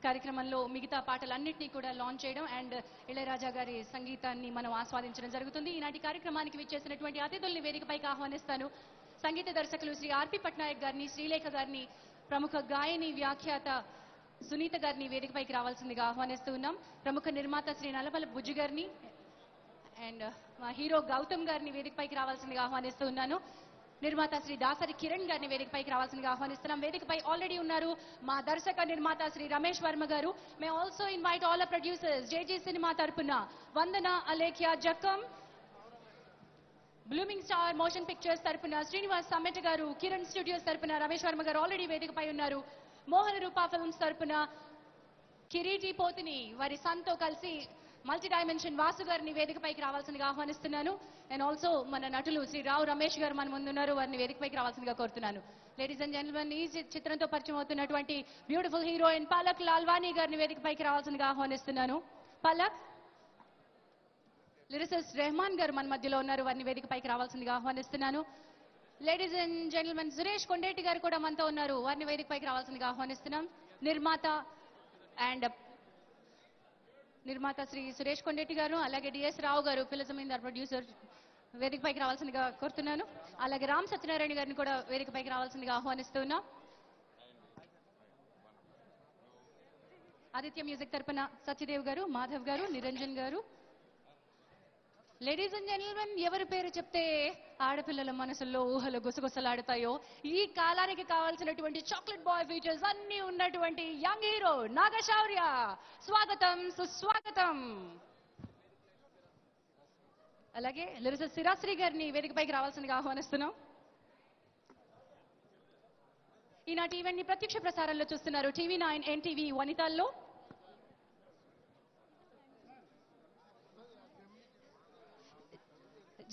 కార్యక్రమంలో మిగతా పాటలన్నింటినీ కూడా లాంచ్ చేయడం అండ్ ఇళయరాజా గారి సంగీతాన్ని మనం ఆస్వాదించడం జరుగుతుంది. ఈనాటి కార్యక్రమానికి విచ్చేసినటువంటి అతిథుల్ని వేదికపైకి ఆహ్వానిస్తాను. సంగీత దర్శకులు శ్రీ ఆర్పి పట్నాయక్ గారిని, శ్రీలేఖ గారిని, ప్రముఖ గాయని వ్యాఖ్యాత సునీత గారిని వేదికపైకి రావాల్సిందిగా ఆహ్వానిస్తూ ఉన్నాం. ప్రముఖ నిర్మాత శ్రీ నల్లమల బుజ్జి గారిని అండ్ మా హీరో గౌతమ్ గారిని వేదికపైకి రావాల్సిందిగా ఆహ్వానిస్తూ ఉన్నాను. నిర్మాత శ్రీ దాసరి కిరణ్ గారిని వేదికపైకి రావాల్సిందిగా ఆహ్వానిస్తున్నాం. వేదికపై ఆల్రెడీ ఉన్నారు మా దర్శక నిర్మాత శ్రీ రమేష్ వర్మ గారు. May also invite all the producers JG cinema తరపున Vandana, Alekhya, Jakkam, blooming star motion pictures తరపున శ్రీనివాస్ సమ్మెట గారు, కిరణ్ స్టూడియోస్ తరపున రమేష్ వర్మ గారు ఆల్రెడీ వేదికపై ఉన్నారు. మోహన రూపా ఫిల్మ్స్ తరపున కిరీటి పోతిని వారి సన్తో కలిసి మల్టీ డైమెన్షన్ వాసు గారిని వేదికపైకి రావాల్సిందిగా ఆహ్వానిస్తున్నాను. అండ్ ఆల్సో మన నటులు శ్రీ రావు రమేష్ గారు మన ముందున్నారు, వారిని వేదికపైకి రావాల్సిందిగా కోరుతున్నాను. లేడీస్ అండ్ జెంట్మెన్, ఈ చిత్రంతో పరిచయం అవుతున్నటువంటి బ్యూటిఫుల్ హీరోయిన్ పలక్ లాల్వానీ గారిని వేదికపైకి రావాల్సిందిగా ఆహ్వానిస్తున్నాను. పలక్, లిరిసిస్ట్ రెహమాన్ గారు మన మధ్యలో ఉన్నారు, వారిని వేదికపైకి రావాల్సిందిగా ఆహ్వానిస్తున్నాను. Ladies and gentlemen, Suresh Kondeti గారు కూడా మనతో ఉన్నారు, వారిని వేదికపైకి రావాల్సిందిగా ఆహ్వానిస్తున్నాం. నిర్మాత శ్రీ సురేష్ కొండేటి గారు, అలాగే డిఎస్ రావు గారు ఫిలిజమీందర్ ప్రొడ్యూసర్, వేదికపైకి రావాల్సిందిగా కోరుతున్నాను. అలాగే రామ్ సత్యనారాయణ గారిని కూడా వేదికపైకి రావాల్సిందిగా ఆహ్వానిస్తున్నాం. ఆదిత్య మ్యూజిక్ తరపున సత్యదేవ్ గారు, మాధవ్ గారు, నిరంజన్ గారు. లేడీస్ అండ్ జెంటిల్మెన్, ఎవరి పేరు చెప్తే ఆడపిల్లల మనసుల్లో ఊహలు గుసగుసలాడుతాయో, ఈ కాలానికి కావాల్సినటువంటి చాక్లెట్ బాయ్ ఫీచర్స్ అన్ని ఉన్నటువంటి యంగ్ హీరో నాగశౌర్య, స్వాగతం, సుస్వాగతం. అలాగే లిరిసిస్ట్ సిరాశ్రీ గారిని వేదికపైకి రావాల్సిందిగా ఆహ్వానిస్తున్నాం. ఈనాటి ఈవెంట్ ని ప్రత్యక్ష ప్రసారంలో చూస్తున్నారు TV9, NTV, వనితాల్లో.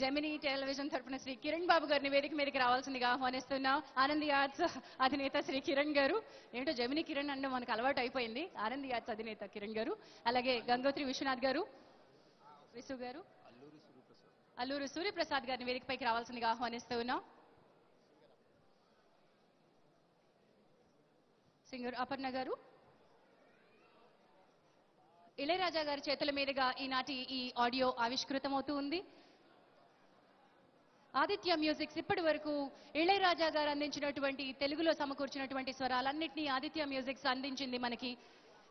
జెమినీ టెలివిజన్ తరపున శ్రీ కిరణ్ బాబు గారిని వేదిక మీదకి రావాల్సిందిగా ఆహ్వానిస్తున్నాం. ఆనంద్ ఆర్ట్స్ అధినేత శ్రీ కిరణ్ గారు, ఏంటో జెమినీ కిరణ్ అంటే మనకు అలవాటు అయిపోయింది, ఆనంద్ ఆర్ట్స్ అధినేత కిరణ్ గారు. అలాగే గంగోత్రి విశ్వనాథ్ గారు, విసు గారు, అల్లూరు సూర్యప్రసాద్ గారిని వేదికపైకి రావాల్సిందిగా ఆహ్వానిస్తూ ఉన్నాం. సింగర్ అపర్ణ గారు, ఇళయరాజా గారి చేతుల మీదుగా ఈనాటి ఈ ఆడియో ఆవిష్కృతమవుతూ ఉంది. ఆదిత్య మ్యూజిక్స్ ఇప్పటి వరకు ఇళయరాజా గారు అందించినటువంటి తెలుగులో సమకూర్చినటువంటి స్వరాలన్నింటినీ ఆదిత్య మ్యూజిక్స్ అందించింది మనకి.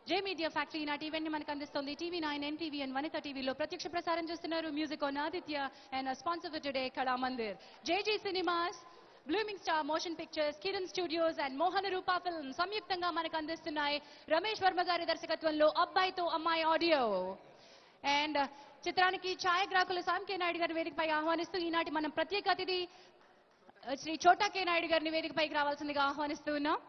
జే మీడియా ఫ్యాక్టరీ ఈనాటి ఈవెంట్ ని మనకు అందిస్తోంది. TV9, NTV అండ్ వనిత టీవీలో ప్రత్యక్ష ప్రసారం చేస్తున్నారు. Music on Aditya and sponsor for today Kala Mandir, JG cinemas, blooming star motion pictures, Kiran studios and Mohana Rupa film సంయుక్తంగా మనకు అందిస్తున్నాయి రమేష్ వర్మ గారి దర్శకత్వంలో అబ్బాయితో అమ్మాయి ఆడియో. అండ్ చిత్రానికి ఛాయాగ్రాహకులు సామ్ కే నాయుడు గారి వేదికపై ఆహ్వానిస్తూ ఈనాటి మనం ప్రత్యేక అతిథి శ్రీ చోటా కే నాయుడు గారిని వేదికపైకి రావాల్సిందిగా ఆహ్వానిస్తూ ఉన్నాం.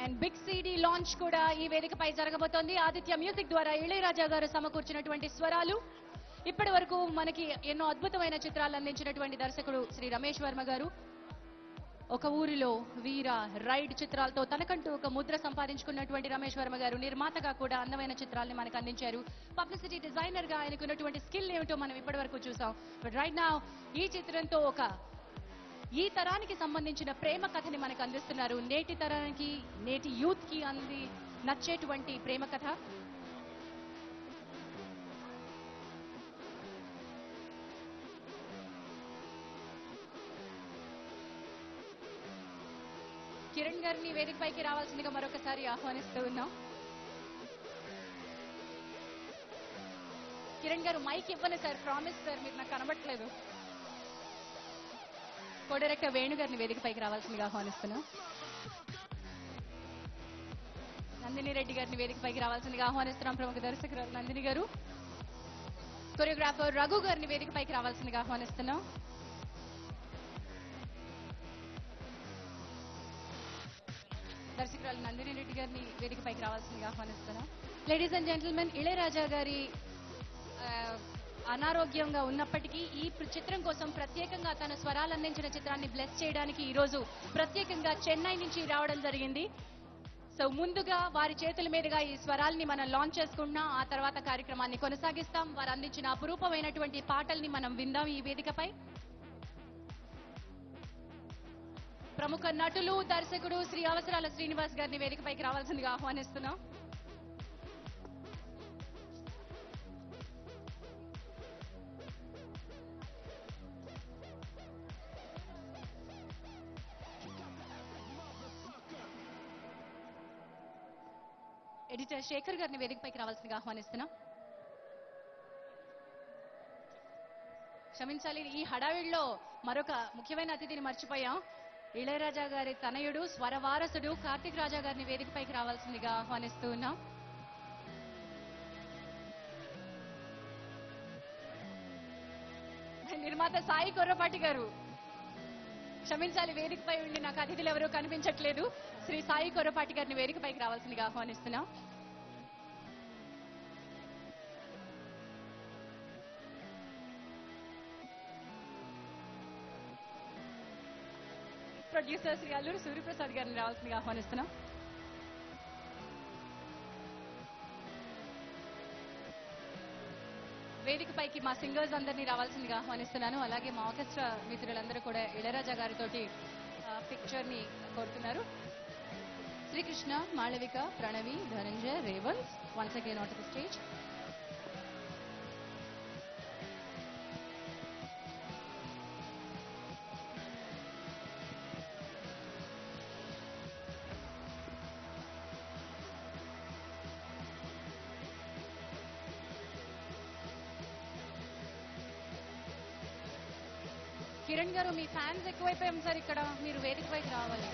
అండ్ బిగ్ CD లాంచ్ కూడా ఈ వేదికపై జరగబోతోంది. ఆదిత్య మ్యూజిక్ ద్వారా ఇళయరాజా గారు సమకూర్చినటువంటి స్వరాలు. ఇప్పటి వరకు మనకి ఎన్నో అద్భుతమైన చిత్రాలు అందించినటువంటి దర్శకుడు శ్రీ రమేష్ వర్మ గారు. ఒక ఊరిలో, వీర, రైడ్ చిత్రాలతో తనకంటూ ఒక ముద్ర సంపాదించుకున్నటువంటి రమేష్ వర్మ గారు నిర్మాతగా కూడా అందమైన చిత్రాల్ని మనకు అందించారు. పబ్లిసిటీ డిజైనర్ గా ఆయనకున్నటువంటి స్కిల్ ఏమిటో మనం ఇప్పటి వరకు చూసాం. బట్ రైట్ నౌ ఈ చిత్రంతో ఈ తరానికి సంబంధించిన ప్రేమ కథని మనకు అందిస్తున్నారు. నేటి తరానికి, నేటి యూత్ కి నచ్చేటువంటి ప్రేమ కథ. కిరణ్ గారిని వేదికపైకి రావాల్సిందిగా మరొకసారి ఆహ్వానిస్తూ ఉన్నాం. కిరణ్ గారు మైక్ ఇవ్వను సార్, ప్రామిస్ సార్, మీరు నాకు కనబట్టలేదు. కో డైరెక్టర్ వేణు గారిని వేదికపైకి రావాల్సిందిగా ఆహ్వానిస్తున్నాం. నందిని రెడ్డి గారిని వేదికపైకి రావాల్సిందిగా ఆహ్వానిస్తున్నాం. ప్రముఖ దర్శకురాలు నందిని గారు. కొరియోగ్రాఫర్ రఘు గారిని వేదికపైకి రావాల్సిందిగా ఆహ్వానిస్తున్నాం. దర్శకురాలు నందిని రెడ్డి గారిని వేదికపైకి రావాల్సిందిగా ఆహ్వానిస్తున్నాం. లేడీస్ అండ్ జెంటిల్మెన్, ఇళయరాజా గారి అనారోగ్యంగా ఉన్నప్పటికీ ఈ చిత్రం కోసం ప్రత్యేకంగా తన స్వరాలు అందించిన చిత్రాన్ని బ్లెస్ చేయడానికి ఈ రోజు ప్రత్యేకంగా చెన్నై నుంచి రావడం జరిగింది. సో ముందుగా వారి చేతుల మీదుగా ఈ స్వరాల్ని మనం లాంచ్ చేసుకుంటున్నాం. ఆ తర్వాత కార్యక్రమాన్ని కొనసాగిస్తాం. వారు అందించిన అపురూపమైనటువంటి పాటల్ని మనం విందాం ఈ వేదికపై. ప్రముఖ నటులు, దర్శకుడు శ్రీ అవసరాల శ్రీనివాస్ గారిని వేదికపైకి రావాల్సిందిగా ఆహ్వానిస్తున్నాం. ఎడిటర్ శేఖర్ గారిని వేదికపైకి రావాల్సిందిగా ఆహ్వానిస్తున్నాం. క్షమించాలి, ఈ హడావిడిలో మరొక ముఖ్యమైన అతిథిని మర్చిపోయాం. ఇళయరాజా గారి తనయుడు, స్వరవారసుడు కార్తిక్ రాజా గారిని వేదికపైకి రావాల్సిందిగా ఆహ్వానిస్తూ ఉన్నాం. నిర్మాత సాయి కొర్రపాటి గారు, క్షమించాలి, వేదికపై ఉండి నాకు అతిథులు ఎవరూ కనిపించట్లేదు. శ్రీ సాయి కొర్రపాటి గారిని వేదికపైకి రావాల్సిందిగా ఆహ్వానిస్తున్నాం. ప్రొడ్యూసర్ శ్రీ అల్లూరి సూర్యప్రసాద్ గారిని రావాల్సిందిగా ఆహ్వానిస్తున్నాం. వేదికపైకి మా సింగర్స్ అందరినీ రావాల్సిందిగా ఆహ్వానిస్తున్నాను. అలాగే మా ఆర్కెస్ట్రా మిత్రులందరూ కూడా ఇళయరాజా గారితోటి పిక్చర్ ని కోరుతున్నారు. Srikrishna, Malavika, Pranavi, Dhananjay, Revanth once again on to the stage. Kiran garu, మీ ఫ్యాన్స్ ఎక్కువైపోయాం సార్ ఇక్కడ, మీరు వేదికపైకి రావాలి.